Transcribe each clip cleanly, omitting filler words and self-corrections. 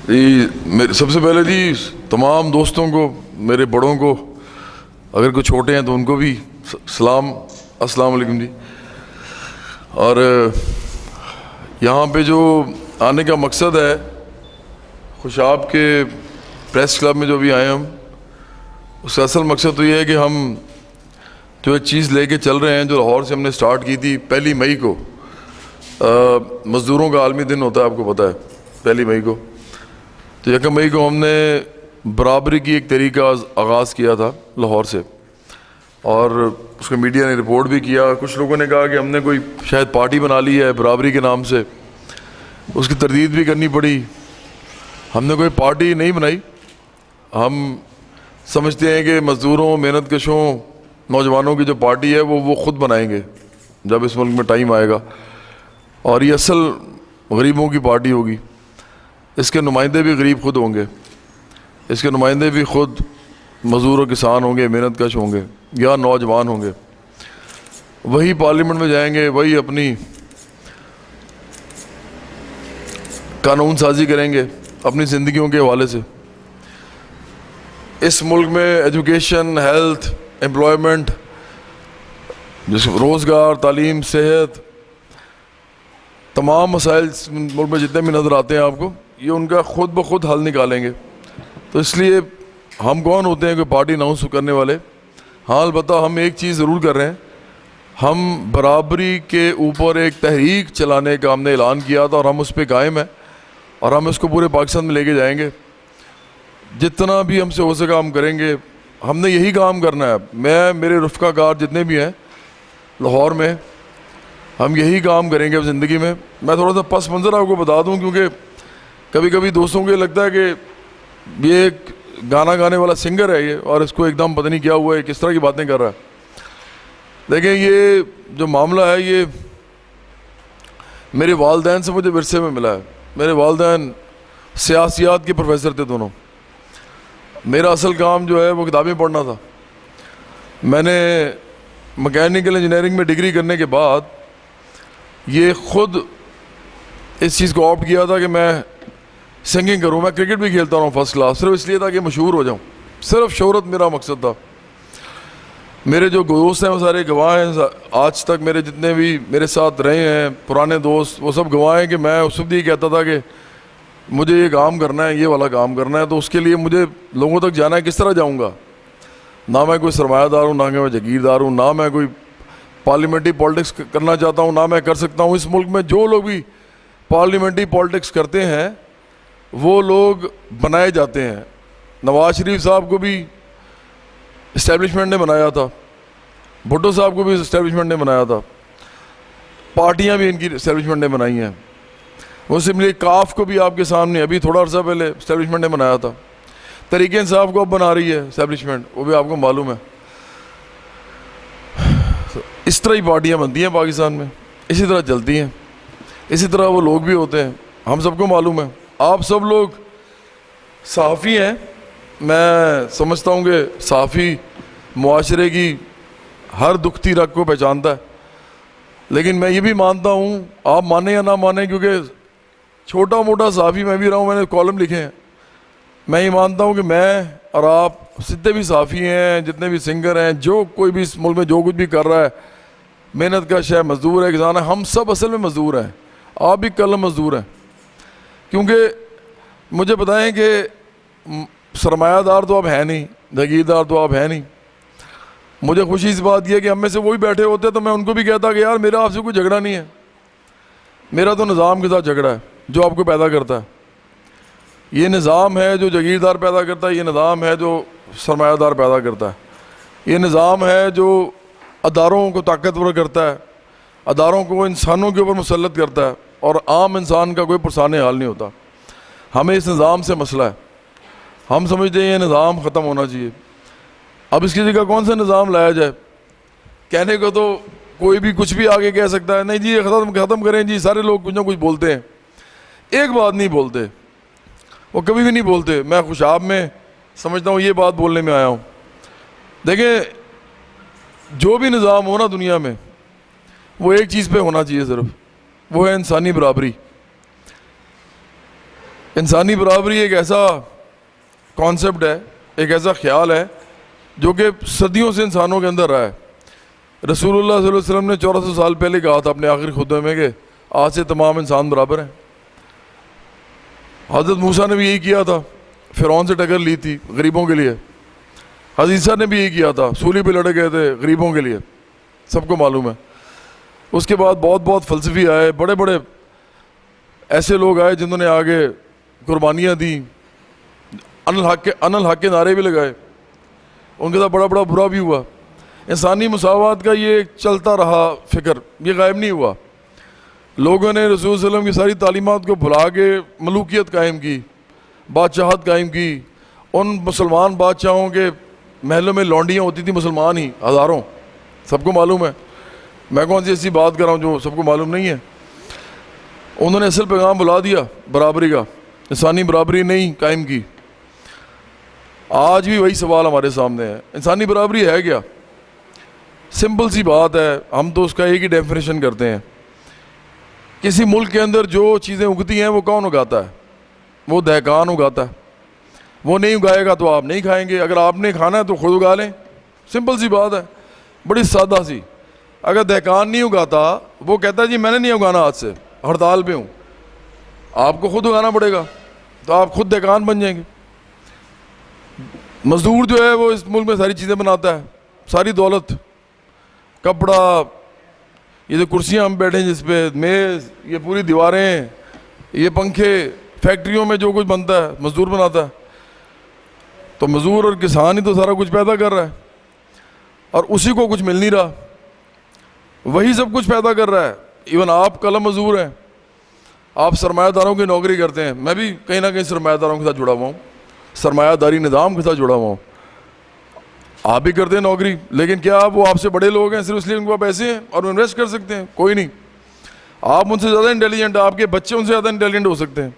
سب سے پہلے جی تمام دوستوں کو، میرے بڑوں کو، اگر کوئی چھوٹے ہیں تو ان کو بھی سلام، السلام علیکم جی۔ اور یہاں پہ جو آنے کا مقصد ہے، خوشاب کے پریس کلب میں جو بھی آئے ہم، اس کا اصل مقصد تو یہ ہے کہ ہم جو ایک چیز لے کے چل رہے ہیں، جو لاہور سے ہم نے سٹارٹ کی تھی 1 مئی کو، مزدوروں کا عالمی دن ہوتا ہے، آپ کو پتہ ہے 1 مئی کو، تو 1 مئی کو ہم نے برابری کی ایک طریقہ آغاز کیا تھا لاہور سے، اور اس کو میڈیا نے رپورٹ بھی کیا۔ کچھ لوگوں نے کہا کہ ہم نے کوئی شاید پارٹی بنا لی ہے برابری کے نام سے، اس کی تردید بھی کرنی پڑی۔ ہم نے کوئی پارٹی نہیں بنائی، ہم سمجھتے ہیں کہ مزدوروں، محنت کشوں، نوجوانوں کی جو پارٹی ہے وہ خود بنائیں گے جب اس ملک میں ٹائم آئے گا، اور یہ اصل غریبوں کی پارٹی ہوگی۔ اس کے نمائندے بھی غریب خود ہوں گے، اس کے نمائندے بھی خود مزدور و کسان ہوں گے، محنت کش ہوں گے یا نوجوان ہوں گے۔ وہی پارلیمنٹ میں جائیں گے، وہی اپنی قانون سازی کریں گے اپنی زندگیوں کے حوالے سے۔ اس ملک میں ایجوکیشن، ہیلتھ، امپلائمنٹ، روزگار، تعلیم، صحت، تمام مسائل ملک میں جتنے بھی نظر آتے ہیں آپ کو، یہ ان کا خود بخود حل نکالیں گے۔ تو اس لیے ہم کون ہوتے ہیں کہ پارٹی اناؤنس کرنے والے؟ ہاں، البتہ ہم ایک چیز ضرور کر رہے ہیں، ہم برابری کے اوپر ایک تحریک چلانے کا ہم نے اعلان کیا تھا، اور ہم اس پہ قائم ہیں، اور ہم اس کو پورے پاکستان میں لے کے جائیں گے۔ جتنا بھی ہم سے ہو سکا ہم کریں گے، ہم نے یہی کام کرنا ہے۔ میرے رفقا کار جتنے بھی ہیں لاہور میں، ہم یہی کام کریں گے اب زندگی میں۔ میں تھوڑا سا پس منظر آپ کو بتا دوں، کیونکہ کبھی کبھی دوستوں کو یہ لگتا ہے کہ یہ ایک گانا گانے والا سنگر ہے یہ، اور اس کو ایک دم پتہ نہیں کیا ہوا ہے، کس طرح کی باتیں کر رہا ہے۔ دیکھیں، یہ جو معاملہ ہے یہ میرے والدین سے مجھے ورثے میں ملا ہے۔ میرے والدین سیاسیات کے پروفیسر تھے دونوں۔ میرا اصل کام جو ہے وہ کتابیں پڑھنا تھا۔ میں نے مکینیکل انجینئرنگ میں ڈگری کرنے کے بعد یہ خود اس چیز کو آپٹ کیا تھا کہ میں سنگنگ کروں۔ میں کرکٹ بھی کھیلتا ہوں فرسٹ کلاس، صرف اس لیے تھا کہ مشہور ہو جاؤں، صرف شہرت میرا مقصد تھا۔ میرے جو دوست ہیں وہ سارے گواہ ہیں، آج تک میرے جتنے بھی میرے ساتھ رہے ہیں پرانے دوست، وہ سب گواہ ہیں کہ میں اس وقت یہ کہتا تھا کہ مجھے یہ کام کرنا ہے، یہ والا کام کرنا ہے، تو اس کے لیے مجھے لوگوں تک جانا ہے، کس طرح جاؤں گا؟ نہ میں کوئی سرمایہ دار ہوں، نہ کہ میں جاگیردار ہوں، نہ میں کوئی پارلیمنٹری پالیٹکس کرنا چاہتا ہوں، نہ میں کر سکتا ہوں۔ اس ملک میں جو لوگ بھی پارلیمنٹری پالیٹکس کرتے ہیں وہ لوگ بنائے جاتے ہیں۔ نواز شریف صاحب کو بھی اسٹیبلشمنٹ نے بنایا تھا، بھٹو صاحب کو بھی اسٹیبلشمنٹ نے بنایا تھا، پارٹیاں بھی ان کی اسٹیبلشمنٹ نے بنائی ہیں۔ مسلم لیگ کاف کو بھی آپ کے سامنے ابھی تھوڑا عرصہ پہلے اسٹیبلشمنٹ نے بنایا تھا۔ تحریک انصاف کو اب بنا رہی ہے اسٹیبلشمنٹ، وہ بھی آپ کو معلوم ہے۔ اس طرح ہی پارٹیاں بنتی ہیں پاکستان میں، اسی طرح چلتی ہیں، اسی طرح وہ لوگ بھی ہوتے ہیں، ہم سب کو معلوم ہے۔ آپ سب لوگ صحافی ہیں، میں سمجھتا ہوں کہ صحافی معاشرے کی ہر دکھتی رگ کو پہچانتا ہے، لیکن میں یہ بھی مانتا ہوں، آپ مانیں یا نہ مانیں، کیونکہ چھوٹا موٹا صحافی میں بھی رہا ہوں، میں نے کالم لکھے ہیں، میں یہ مانتا ہوں کہ میں اور آپ جتنے بھی صحافی ہیں، جتنے بھی سنگر ہیں، جو کوئی بھی اس ملک میں جو کچھ بھی کر رہا ہے، محنت کش ہے، مزدور ہے، کسان ہے، ہم سب اصل میں مزدور ہیں۔ آپ بھی کل مزدور ہیں، کیونکہ مجھے بتائیں کہ سرمایہ دار تو اب ہے نہیں، جاگیردار تو اب ہے نہیں۔ مجھے خوشی اس بات یہ ہے کہ ہم میں سے وہی بیٹھے ہوتے تو میں ان کو بھی کہتا کہ یار میرا آپ سے کوئی جھگڑا نہیں ہے، میرا تو نظام کے ساتھ جھگڑا ہے جو آپ کو پیدا کرتا ہے۔ یہ نظام ہے جو جاگیردار پیدا کرتا ہے، یہ نظام ہے جو سرمایہ دار پیدا کرتا ہے، یہ نظام ہے جو اداروں کو طاقتور کرتا ہے، اداروں کو انسانوں کے اوپر مسلط کرتا ہے، اور عام انسان کا کوئی پرسان حال نہیں ہوتا۔ ہمیں اس نظام سے مسئلہ ہے، ہم سمجھتے ہیں یہ نظام ختم ہونا چاہیے۔ اب اس کی جگہ کون سا نظام لایا جائے؟ کہنے کو تو کوئی بھی کچھ بھی آگے کہہ سکتا ہے، نہیں جی یہ ختم کریں جی، سارے لوگ کچھ نہ کچھ بولتے ہیں، ایک بات نہیں بولتے، وہ کبھی بھی نہیں بولتے۔ میں خوشاب میں سمجھتا ہوں یہ بات بولنے میں آیا ہوں۔ دیکھیں، جو بھی نظام ہو نا دنیا میں، وہ ایک چیز پہ ہونا چاہیے صرف، وہ ہے انسانی برابری۔ انسانی برابری ایک ایسا کانسیپٹ ہے، ایک ایسا خیال ہے جو کہ صدیوں سے انسانوں کے اندر رہا ہے. رسول اللہ صلی اللہ علیہ وسلم نے 1400 سال پہلے کہا تھا اپنے آخری خطبے میں کہ آج سے تمام انسان برابر ہیں. حضرت موسیٰ نے بھی یہی کیا تھا، فرعون سے ٹکر لی تھی غریبوں کے لیے. حضرت عیسیٰ نے بھی یہی کیا تھا، سولی پہ لڑے گئے تھے غریبوں کے لیے، سب کو معلوم ہے. اس کے بعد بہت فلسفی آئے، بڑے بڑے ایسے لوگ آئے جنہوں نے آگے قربانیاں دیں، ان الحق کے نعرے بھی لگائے، ان کے ساتھ بڑا برا بھی ہوا. انسانی مساوات کا یہ ایک چلتا رہا فکر، یہ غائب نہیں ہوا. لوگوں نے رسول صلی اللہ علیہ وسلم کی ساری تعلیمات کو بھلا کے ملوکیت قائم کی، بادشاہت قائم کی. ان مسلمان بادشاہوں کے محلوں میں لونڈیاں ہوتی تھیں مسلمان ہی ہزاروں، سب کو معلوم ہے. میں کون سی ایسی بات کر رہا ہوں جو سب کو معلوم نہیں ہے. انہوں نے اصل پیغام بلا دیا برابری کا، انسانی برابری نہیں قائم کی. آج بھی وہی سوال ہمارے سامنے ہے، انسانی برابری ہے کیا؟ سمپل سی بات ہے، ہم تو اس کا ایک ہی ڈیفینیشن کرتے ہیں. کسی ملک کے اندر جو چیزیں اگتی ہیں وہ کون اگاتا ہے؟ وہ دہقان اگاتا ہے. وہ نہیں اگائے گا تو آپ نہیں کھائیں گے. اگر آپ نے کھانا ہے تو خود اگا لیں، سمپل سی بات ہے، بڑی سادہ سی. اگر دہقان نہیں اگاتا، وہ کہتا ہے جی میں نے نہیں اگانا، آج سے ہڑتال پہ ہوں، آپ کو خود اگانا پڑے گا، تو آپ خود دہقان بن جائیں گے. مزدور جو ہے وہ اس ملک میں ساری چیزیں بناتا ہے، ساری دولت، کپڑا، یہ جو کرسیاں ہم بیٹھے ہیں جس پہ، میز، یہ پوری دیواریں، یہ پنکھے، فیکٹریوں میں جو کچھ بنتا ہے مزدور بناتا ہے. تو مزدور اور کسان ہی تو سارا کچھ پیدا کر رہا ہے، اور اسی کو کچھ مل نہیں رہا، وہی سب کچھ پیدا کر رہا ہے. ایون آپ قلم مزدور ہیں، آپ سرمایہ داروں کی نوکری کرتے ہیں. میں بھی کہیں نہ کہیں سرمایہ داروں کے ساتھ جڑا ہوا ہوں، سرمایہ داری نظام کے ساتھ جڑا ہوا ہوں. آپ بھی کرتے ہیں نوکری، لیکن کیا وہ آپ سے بڑے لوگ ہیں صرف اس لیے ان کے پاس پیسے ہیں اور وہ انویسٹ کر سکتے ہیں؟ کوئی نہیں. آپ ان سے زیادہ انٹیلیجنٹ ہیں، آپ کے بچے ان سے زیادہ انٹیلیجنٹ ہو سکتے ہیں.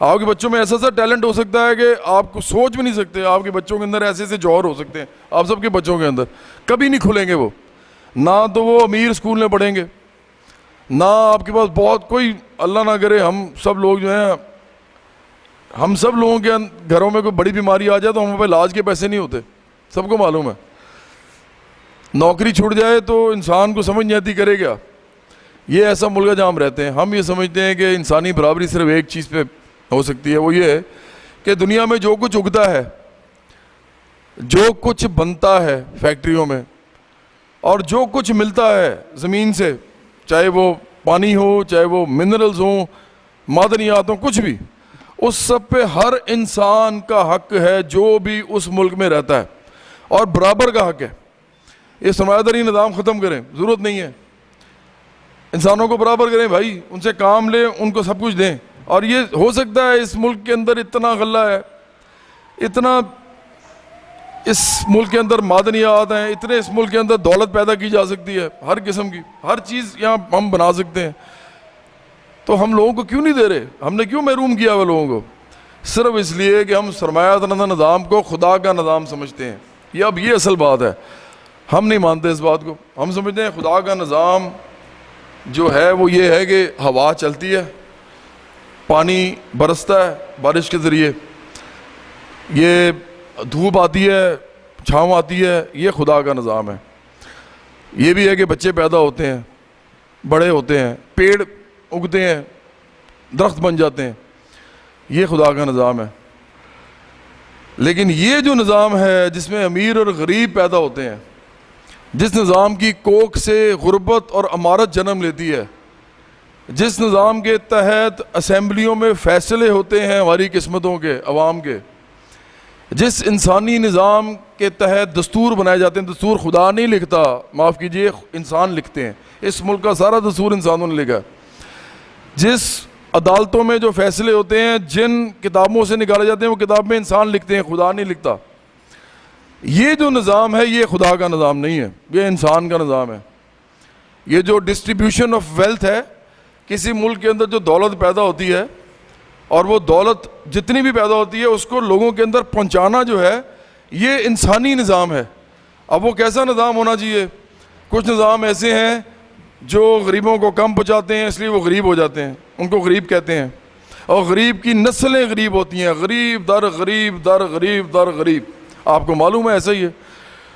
آپ کے بچوں میں ایسا ٹیلنٹ ہو سکتا ہے کہ آپ کو سوچ بھی نہیں سکتے. آپ کے بچوں کے اندر ایسے جوہر ہو سکتے ہیں، آپ سب کے بچوں کے اندر کبھی نہیں کھلیں گے وہ. نہ تو وہ امیر اسکول میں پڑھیں گے، نہ آپ کے پاس بہت کوئی، اللہ نہ کرے ہم سب لوگ جو ہیں، ہم سب لوگوں کے گھروں میں کوئی بڑی بیماری آ جائے تو ہم پہ علاج کے پیسے نہیں ہوتے، سب کو معلوم ہے. نوکری چھوٹ جائے تو انسان کو سمجھ نہیں آتی کرے کیا. یہ ایسا ملک ہے جہاں ہم رہتے ہیں. ہم یہ سمجھتے ہیں کہ انسانی برابری صرف ایک چیز پہ ہو سکتی ہے، وہ یہ ہے کہ دنیا میں جو کچھ اگتا ہے، جو کچھ بنتا ہے فیکٹریوں میں، اور جو کچھ ملتا ہے زمین سے، چاہے وہ پانی ہو، چاہے وہ منرلز ہوں، معدنیات ہوں، کچھ بھی، اس سب پہ ہر انسان کا حق ہے جو بھی اس ملک میں رہتا ہے، اور برابر کا حق ہے. یہ سرمایہ داری نظام ختم کریں، ضرورت نہیں ہے. انسانوں کو برابر کریں بھائی، ان سے کام لیں، ان کو سب کچھ دیں. اور یہ ہو سکتا ہے اس ملک کے اندر اتنا غلہ ہے، اتنا اس ملک کے اندر معدنیات ہیں، اتنے اس ملک کے اندر دولت پیدا کی جا سکتی ہے، ہر قسم کی، ہر چیز یہاں ہم بنا سکتے ہیں. تو ہم لوگوں کو کیوں نہیں دے رہے؟ ہم نے کیوں محروم کیا ہوا لوگوں کو؟ صرف اس لیے کہ ہم سرمایہ داری نظام کو خدا کا نظام سمجھتے ہیں. یہ اب یہ اصل بات ہے. ہم نہیں مانتے اس بات کو. ہم سمجھتے ہیں خدا کا نظام جو ہے وہ یہ ہے کہ ہوا چلتی ہے، پانی برستا ہے بارش کے ذریعے، یہ دھوپ آتی ہے، چھاؤں آتی ہے، یہ خدا کا نظام ہے. یہ بھی ہے کہ بچے پیدا ہوتے ہیں، بڑے ہوتے ہیں، پیڑ اگتے ہیں، درخت بن جاتے ہیں، یہ خدا کا نظام ہے. لیکن یہ جو نظام ہے جس میں امیر اور غریب پیدا ہوتے ہیں، جس نظام کی کوکھ سے غربت اور امارت جنم لیتی ہے، جس نظام کے تحت اسمبلیوں میں فیصلے ہوتے ہیں ہماری قسمتوں کے، عوام کے، جس انسانی نظام کے تحت دستور بنائے جاتے ہیں، دستور خدا نہیں لکھتا، معاف کیجئے، انسان لکھتے ہیں. اس ملک کا سارا دستور انسانوں نے لکھا. جس عدالتوں میں جو فیصلے ہوتے ہیں، جن کتابوں سے نکالے جاتے ہیں، وہ کتاب میں انسان لکھتے ہیں، خدا نہیں لکھتا. یہ جو نظام ہے یہ خدا کا نظام نہیں ہے، یہ انسان کا نظام ہے. یہ جو ڈسٹریبیوشن آف ویلتھ ہے، کسی ملک کے اندر جو دولت پیدا ہوتی ہے، اور وہ دولت جتنی بھی پیدا ہوتی ہے اس کو لوگوں کے اندر پہنچانا جو ہے، یہ انسانی نظام ہے. اب وہ کیسا نظام ہونا چاہیے؟ کچھ نظام ایسے ہیں جو غریبوں کو کم پہنچاتے ہیں، اس لیے وہ غریب ہو جاتے ہیں، ان کو غریب کہتے ہیں. اور غریب کی نسلیں غریب ہوتی ہیں، غریب در غریب در غریب در غریب. آپ کو معلوم ہے ایسا ہی ہے.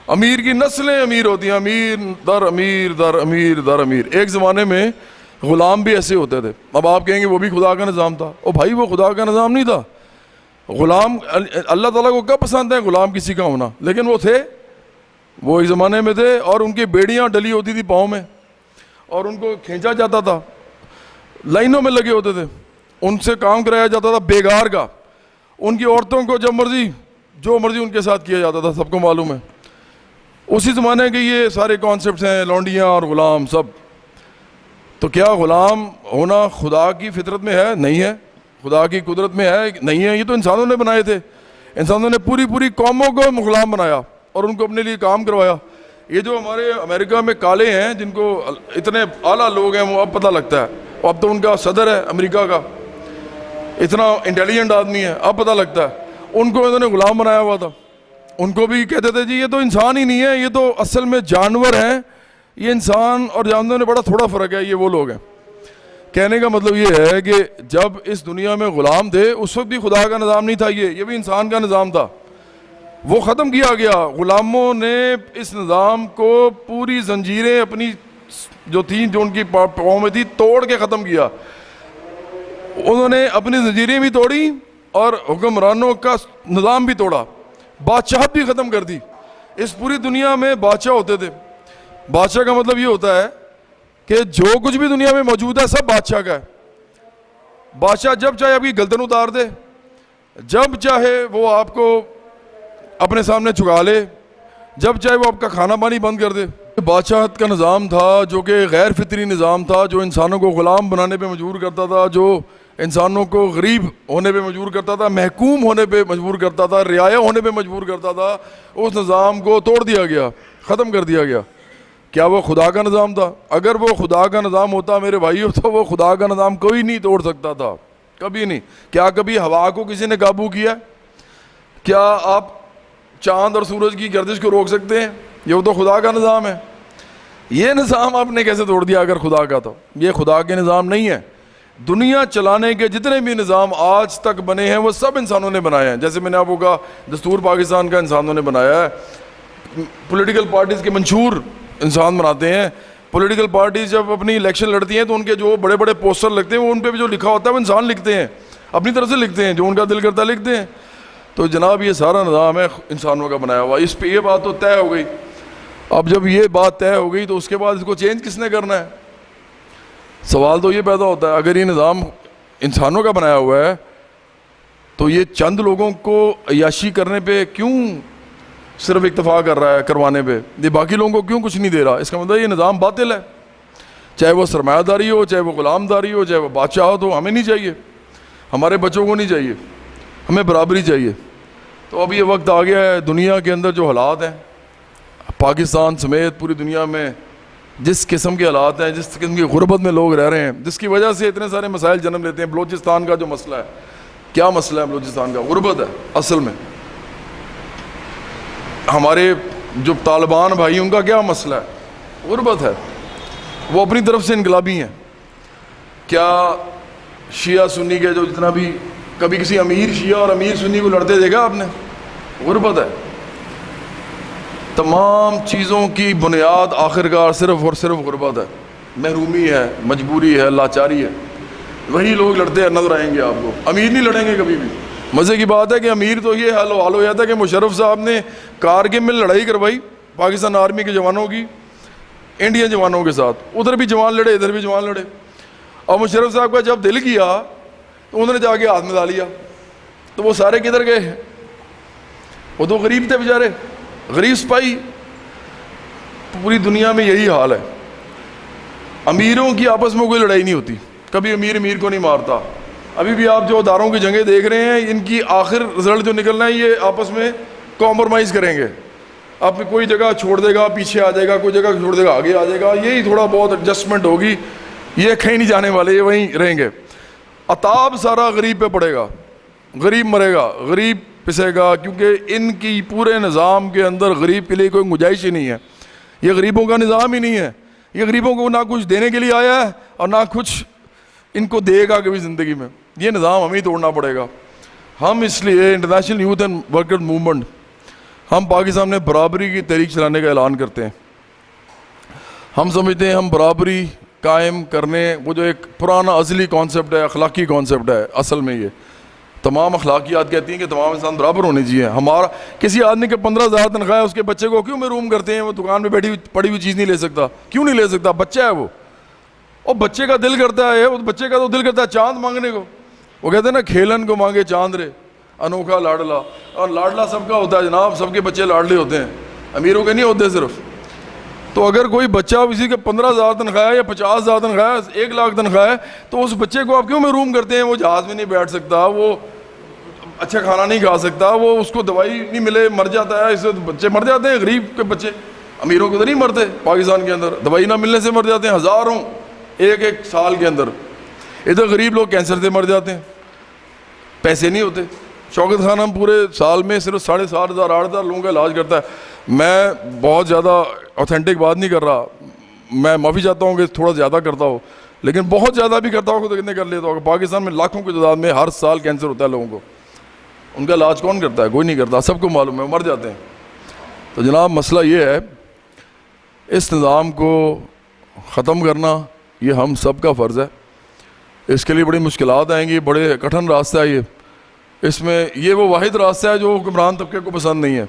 امیر کی نسلیں امیر ہوتی ہیں، امیر در امیر در امیر در امیر. ایک زمانے میں غلام بھی ایسے ہوتے تھے. اب آپ کہیں گے وہ بھی خدا کا نظام تھا. او بھائی وہ خدا کا نظام نہیں تھا. غلام اللہ تعالیٰ کو کب پسند ہے غلام کسی کا ہونا، لیکن وہ تھے، وہ ایک زمانے میں تھے. اور ان کی بیڑیاں ڈلی ہوتی تھی پاؤں میں اور ان کو کھینچا جاتا تھا، لائنوں میں لگے ہوتے تھے، ان سے کام کرایا جاتا تھا بیگار کا. ان کی عورتوں کو جب مرضی جو مرضی ان کے ساتھ کیا جاتا تھا، سب کو معلوم ہے. اسی زمانے کے یہ سارے کانسیپٹس ہیں، لونڈیاں اور غلام سب. تو کیا غلام ہونا خدا کی فطرت میں ہے؟ نہیں ہے. خدا کی قدرت میں ہے؟ نہیں ہے. یہ تو انسانوں نے بنائے تھے. انسانوں نے پوری قوموں کو غلام بنایا اور ان کو اپنے لیے کام کروایا. یہ جو ہمارے امریکہ میں کالے ہیں جن کو اتنے اعلیٰ لوگ ہیں، وہ اب پتہ لگتا ہے. اب تو ان کا صدر ہے امریکہ کا، اتنا انٹیلیجنٹ آدمی ہے، اب پتہ لگتا ہے. ان کو انہوں نے غلام بنایا ہوا تھا. ان کو بھی کہتے تھے جی یہ تو انسان ہی نہیں ہے، یہ تو اصل میں جانور ہیں. یہ انسان اور جانور میں بڑا تھوڑا فرق ہے، یہ وہ لوگ ہیں. کہنے کا مطلب یہ ہے کہ جب اس دنیا میں غلام تھے اس وقت بھی خدا کا نظام نہیں تھا، یہ بھی انسان کا نظام تھا. وہ ختم کیا گیا. غلاموں نے اس نظام کو پوری زنجیریں اپنی جو تھیں، جو ان کی پاؤں میں تھی، توڑ کے ختم کیا. انہوں نے اپنی زنجیریں بھی توڑی اور حکمرانوں کا نظام بھی توڑا، بادشاہت بھی ختم کر دی. اس پوری دنیا میں بادشاہ ہوتے تھے. بادشاہ کا مطلب یہ ہوتا ہے کہ جو کچھ بھی دنیا میں موجود ہے سب بادشاہ کا ہے. بادشاہ جب چاہے آپ کی گردن اتار دے، جب چاہے وہ آپ کو اپنے سامنے چکا لے، جب چاہے وہ آپ کا کھانا پانی بند کر دے. بادشاہت کا نظام تھا جو کہ غیر فطری نظام تھا، جو انسانوں کو غلام بنانے پہ مجبور کرتا تھا، جو انسانوں کو غریب ہونے پہ مجبور کرتا تھا، محکوم ہونے پہ مجبور کرتا تھا، رعایا ہونے پہ مجبور کرتا تھا. اس نظام کو توڑ دیا گیا، ختم کر دیا گیا. کیا وہ خدا کا نظام تھا؟ اگر وہ خدا کا نظام ہوتا میرے بھائیوں تو وہ خدا کا نظام کوئی نہیں توڑ سکتا تھا، کبھی نہیں. کیا کبھی ہوا کو کسی نے قابو کیا؟ کیا آپ چاند اور سورج کی گردش کو روک سکتے ہیں؟ یہ تو خدا کا نظام ہے. یہ نظام آپ نے کیسے توڑ دیا اگر خدا کا تو؟ یہ خدا کے نظام نہیں ہے. دنیا چلانے کے جتنے بھی نظام آج تک بنے ہیں وہ سب انسانوں نے بنائے ہیں. جیسے میں نے آپ کو کہا دستور پاکستان کا انسانوں نے بنایا ہے. پولیٹیکل پارٹیز کے منشور انسان بناتے ہیں. پولیٹیکل پارٹیز جب اپنی الیکشن لڑتی ہیں تو ان کے جو بڑے بڑے پوسٹر لگتے ہیں وہ ان پہ بھی جو لکھا ہوتا ہے وہ انسان لکھتے ہیں، اپنی طرف سے لکھتے ہیں، جو ان کا دل کرتا ہے لکھتے ہیں. تو جناب یہ سارا نظام ہے انسانوں کا بنایا ہوا. اس پہ یہ بات تو طے ہو گئی. اب جب یہ بات طے ہو گئی تو اس کے بعد اس کو چینج کس نے کرنا ہے؟ سوال تو یہ پیدا ہوتا ہے اگر یہ نظام انسانوں کا بنایا ہوا ہے تو یہ چند لوگوں کو عیاشی کرنے پہ کیوں صرف اکتفا کر رہا ہے، کروانے پہ؟ یہ باقی لوگوں کو کیوں کچھ نہیں دے رہا؟ اس کا مطلب یہ نظام باطل ہے. چاہے وہ سرمایہ داری ہو، چاہے وہ غلام داری ہو، چاہے وہ بادشاہت ہو، ہمیں نہیں چاہیے، ہمارے بچوں کو نہیں چاہیے، ہمیں برابری چاہیے. تو اب یہ وقت آ گیا ہے دنیا کے اندر جو حالات ہیں، پاکستان سمیت پوری دنیا میں جس قسم کے حالات ہیں، جس قسم کی غربت میں لوگ رہ رہے ہیں، جس کی وجہ سے اتنے سارے مسائل جنم لیتے ہیں. بلوچستان کا جو مسئلہ ہے، کیا مسئلہ ہے بلوچستان کا؟ غربت ہے اصل میں. ہمارے جو طالبان بھائی ان کا کیا مسئلہ ہے؟ غربت ہے. وہ اپنی طرف سے انقلابی ہیں. کیا شیعہ سنی کے جو جتنا بھی کبھی کسی امیر شیعہ اور امیر سنی کو لڑتے دیکھا آپ نے؟ غربت ہے. تمام چیزوں کی بنیاد آخرکار صرف اور صرف غربت ہے، محرومی ہے، مجبوری ہے، لاچاری ہے. وہی لوگ لڑتے ہیں نظر آئیں گے آپ کو. امیر نہیں لڑیں گے کبھی بھی. مزے کی بات ہے کہ امیر تو یہ حال ہو جاتا ہے کہ مشرف صاحب نے کارگل میں لڑائی کروائی پاکستان آرمی کے جوانوں کی انڈین جوانوں کے ساتھ. ادھر بھی جوان لڑے، ادھر بھی جوان لڑے. اور مشرف صاحب کا جب دل کیا تو انہوں نے جا کے ہاتھ میں ڈال لیا. تو وہ سارے کدھر گئے؟ وہ تو غریب تھے بیچارے، غریب سپاہی. پوری دنیا میں یہی حال ہے. امیروں کی آپس میں کوئی لڑائی نہیں ہوتی، کبھی امیر امیر کو نہیں مارتا. ابھی بھی آپ جو اداروں کی جنگیں دیکھ رہے ہیں ان کی آخر رزلٹ جو نکلنا ہے یہ آپس میں کمپرومائز کریں گے. اب کوئی جگہ چھوڑ دے گا پیچھے آ جائے گا، کوئی جگہ چھوڑ دے گا آگے آ جائے گا. یہی تھوڑا بہت ایڈجسٹمنٹ ہوگی. یہ کہیں نہیں جانے والے، یہ وہیں رہیں گے. عطاب سارا غریب پہ پڑے گا، غریب مرے گا، غریب پسے گا، کیونکہ ان کی پورے نظام کے اندر غریب کے لیے کوئی گنجائش ہی نہیں ہے. یہ غریبوں کا نظام ہی نہیں ہے. یہ غریبوں کو نہ کچھ دینے کے لیے آیا ہے اور نہ کچھ ان کو دے گا کبھی زندگی میں. یہ نظام ہمیں ہی توڑنا پڑے گا. ہم اس لیے international youth and worker movement ہم پاکستان میں برابری کی تحریک چلانے کا اعلان کرتے ہیں. ہم سمجھتے ہیں ہم برابری قائم کرنے, وہ جو ایک پرانا اصلی کانسیپٹ ہے, اخلاقی کانسیپٹ ہے, اصل میں یہ تمام اخلاقیات کہتی ہیں کہ تمام انسان برابر ہونے چاہیے. ہمارا کسی آدمی کے 15,000 تنخواہ ہے, اس کے بچے کو کیوں محروم کرتے ہیں؟ وہ دکان پہ بیٹھی پڑی ہوئی چیز نہیں لے سکتا, کیوں نہیں لے سکتا؟ بچہ ہے وہ, اور بچے کا دل کرتا ہے, وہ بچے کا تو دل کرتا ہے چاند مانگنے کو. وہ کہتے ہیں نا کھیلن کو مانگے چاند رے انوکھا لاڈلا, اور لاڈلا سب کا ہوتا ہے جناب, سب کے بچے لاڈلے ہوتے ہیں, امیروں کے نہیں ہوتے صرف. تو اگر کوئی بچہ کسی کے 15,000 تنخواہ ہے یا 50,000 تنخواہ ہے, 1 لاکھ تنخواہ ہے, تو اس بچے کو آپ کیوں محروم کرتے ہیں؟ وہ جہاز میں نہیں بیٹھ سکتا, وہ اچھا کھانا نہیں کھا سکتا, وہ اس کو دوائی نہیں ملے مر جاتا ہے. اس سے بچے مر جاتے ہیں, غریب کے بچے, امیروں کے تو نہیں مرتے. پاکستان کے اندر دوائی نہ ملنے سے مر جاتے ہیں ہزاروں ایک سال کے اندر. ادھر غریب لوگ کینسر سے مر جاتے ہیں, پیسے نہیں ہوتے. شوکت خان ہم پورے سال میں صرف 7,500 8,000 لوگوں کا علاج کرتا ہے. میں بہت زیادہ اوتھینٹک بات نہیں کر رہا, میں معافی چاہتا ہوں کہ تھوڑا زیادہ کرتا ہوں, لیکن بہت زیادہ بھی کرتا ہوں تو کتنے کر لیتا ہوں. پاکستان میں لاکھوں کی تعداد میں ہر سال کینسر ہوتا ہے لوگوں کو. ان کا علاج کون کرتا ہے؟ کوئی نہیں کرتا, سب کو معلوم ہے, مر جاتے ہیں. تو جناب مسئلہ یہ ہے, اس نظام کو ختم کرنا یہ ہم سب کا فرض ہے. اس کے لیے بڑی مشکلات آئیں گی, بڑے کٹھن راستہ ہے یہ. اس میں یہ وہ واحد راستہ ہے جو حکمران طبقے کو پسند نہیں ہے.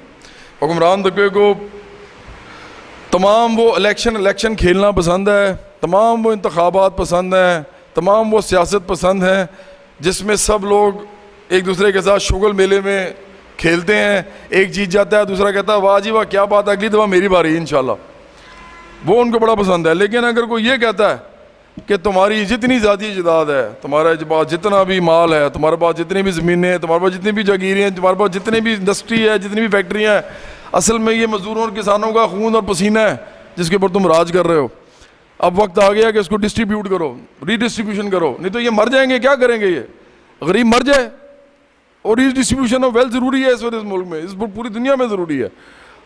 حکمران طبقے کو تمام وہ الیکشن کھیلنا پسند ہے, تمام وہ انتخابات پسند ہیں, تمام وہ سیاست پسند ہیں جس میں سب لوگ ایک دوسرے کے ساتھ شغل میلے میں کھیلتے ہیں. ایک جیت جاتا ہے, دوسرا کہتا ہے واہ جی واہ کیا بات ہے, اگلی دفعہ میری باری ہے انشاءاللہ. وہ ان کو بڑا پسند ہے. لیکن اگر کوئی یہ کہتا ہے کہ تمہاری جتنی ذاتی جائیداد ہے, تمہارے پاس جتنا بھی مال ہے, تمہارے پاس جتنی بھی زمینیں ہیں, تمہارے پاس جتنی بھی جاگیریں ہیں, تمہارے پاس جتنی بھی انڈسٹری ہے, جتنی بھی فیکٹریاں ہیں, اصل میں یہ مزدوروں اور کسانوں کا خون اور پسینہ ہے جس کے اوپر تم راج کر رہے ہو. اب وقت آ گیا کہ اس کو ڈسٹریبیوٹ کرو, ری ڈسٹریبیوشن کرو, نہیں تو یہ مر جائیں گے. کیا کریں گے یہ غریب مر جائے؟ اور ری ڈسٹریبیوشن آف ویلتھ ضروری ہے اس وقت اس ملک میں, اس پوری دنیا میں ضروری ہے.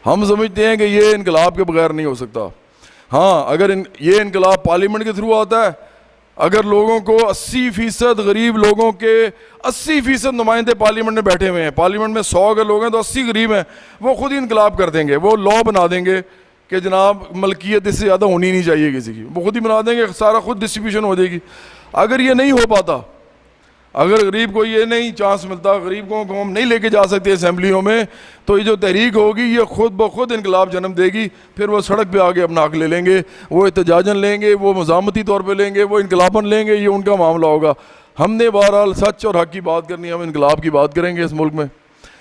ہم سمجھتے ہیں کہ یہ انقلاب کے بغیر نہیں ہو سکتا. ہاں اگر یہ انقلاب پارلیمنٹ کے تھرو آتا ہے, اگر لوگوں کو 80% غریب لوگوں کے 80% نمائندے پارلیمنٹ میں بیٹھے ہوئے ہیں, پارلیمنٹ میں 100 اگر لوگ ہیں تو 80 غریب ہیں, وہ خود ہی انقلاب کر دیں گے. وہ لا بنا دیں گے کہ جناب ملکیت اس سے زیادہ ہونی نہیں چاہیے کسی کی, وہ خود ہی بنا دیں گے, سارا خود ڈسٹریبیوشن ہو جائے گی. اگر یہ نہیں ہو پاتا, اگر غریب کو یہ نہیں چانس ملتا, غریب کو ہم نہیں لے کے جا سکتے اسمبلیوں میں, تو یہ جو تحریک ہوگی یہ خود بخود انقلاب جنم دے گی. پھر وہ سڑک پہ آگے اپنا حق لے لیں گے, وہ احتجاجاً لیں گے, وہ مزاحمتی طور پہ لیں گے, وہ انقلاباً لیں گے, یہ ان کا معاملہ ہوگا. ہم نے بہرحال سچ اور حق کی بات کرنی ہے, ہم انقلاب کی بات کریں گے اس ملک میں,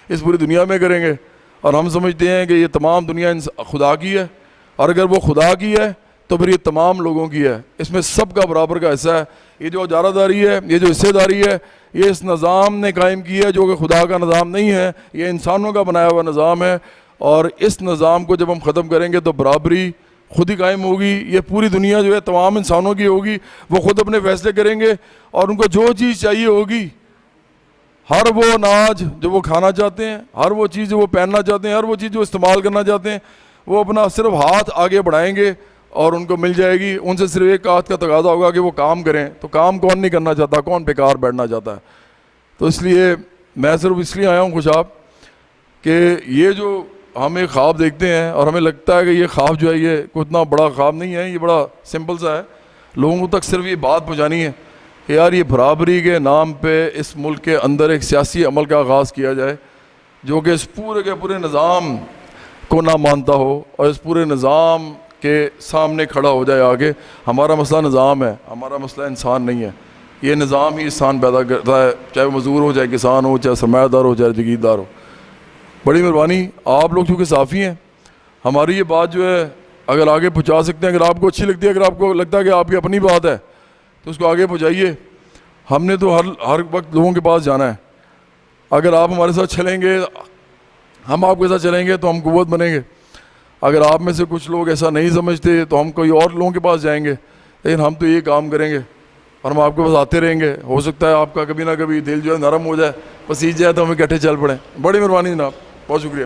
اس پوری دنیا میں کریں گے. اور ہم سمجھتے ہیں کہ یہ تمام دنیا خدا کی ہے, اور اگر وہ خدا کی ہے تو پھر یہ تمام لوگوں کی ہے. اس میں سب کا برابر کا حصہ ہے. یہ جو اجارہ داری ہے, یہ جو حصے داری ہے, یہ اس نظام نے قائم کی ہے جو کہ خدا کا نظام نہیں ہے, یہ انسانوں کا بنایا ہوا نظام ہے. اور اس نظام کو جب ہم ختم کریں گے تو برابری خود ہی قائم ہوگی. یہ پوری دنیا جو ہے تمام انسانوں کی ہوگی, وہ خود اپنے فیصلے کریں گے, اور ان کو جو چیز چاہیے ہوگی, ہر وہ اناج جو وہ کھانا چاہتے ہیں, ہر وہ چیز جو وہ پہننا چاہتے ہیں, ہر وہ چیز جو استعمال کرنا چاہتے ہیں, وہ اپنا صرف ہاتھ آگے بڑھائیں گے اور ان کو مل جائے گی. ان سے صرف ایک بات کا تقاضا ہوگا کہ وہ کام کریں. تو کام کون نہیں کرنا چاہتا, کون بیکار بیٹھنا چاہتا ہے؟ تو اس لیے میں صرف اس لیے آیا ہوں خوشاب کہ یہ جو ہم ایک خواب دیکھتے ہیں اور ہمیں لگتا ہے کہ یہ خواب جو ہے یہ کوئی اتنا بڑا خواب نہیں ہے, یہ بڑا سمپل سا ہے. لوگوں تک صرف یہ بات پہنچانی ہے کہ یار یہ برابری کے نام پہ اس ملک کے اندر ایک سیاسی عمل کا آغاز کیا جائے جو کہ اس پورے کے پورے نظام کو نہ مانتا ہو اور اس پورے نظام کے سامنے کھڑا ہو جائے آگے. ہمارا مسئلہ نظام ہے, ہمارا مسئلہ انسان نہیں ہے. یہ نظام ہی انسان پیدا کرتا ہے, چاہے وہ مزدور ہو, چاہے کسان ہو, چاہے سرمایہ دار ہو, چاہے جگیردار ہو. بڑی مہربانی, آپ لوگ چونکہ صافی ہیں, ہماری یہ بات جو ہے اگر آگے پہنچا سکتے ہیں, اگر آپ کو اچھی لگتی ہے, اگر آپ کو لگتا ہے کہ آپ کی اپنی بات ہے تو اس کو آگے پہنچائیے. ہم نے تو ہر وقت لوگوں کے پاس جانا ہے. اگر آپ ہمارے ساتھ چلیں گے, ہم آپ کے ساتھ چلیں گے تو ہم قوت بنیں گے. اگر آپ میں سے کچھ لوگ ایسا نہیں سمجھتے تو ہم کوئی اور لوگوں کے پاس جائیں گے, لیکن ہم تو یہ کام کریں گے اور ہم آپ کے پاس آتے رہیں گے. ہو سکتا ہے آپ کا کبھی نہ کبھی دل جو ہے نرم ہو جائے, پسیج جائے تو ہم اکٹھے چل پڑیں. بڑی مہربانی جناب, بہت شکریہ.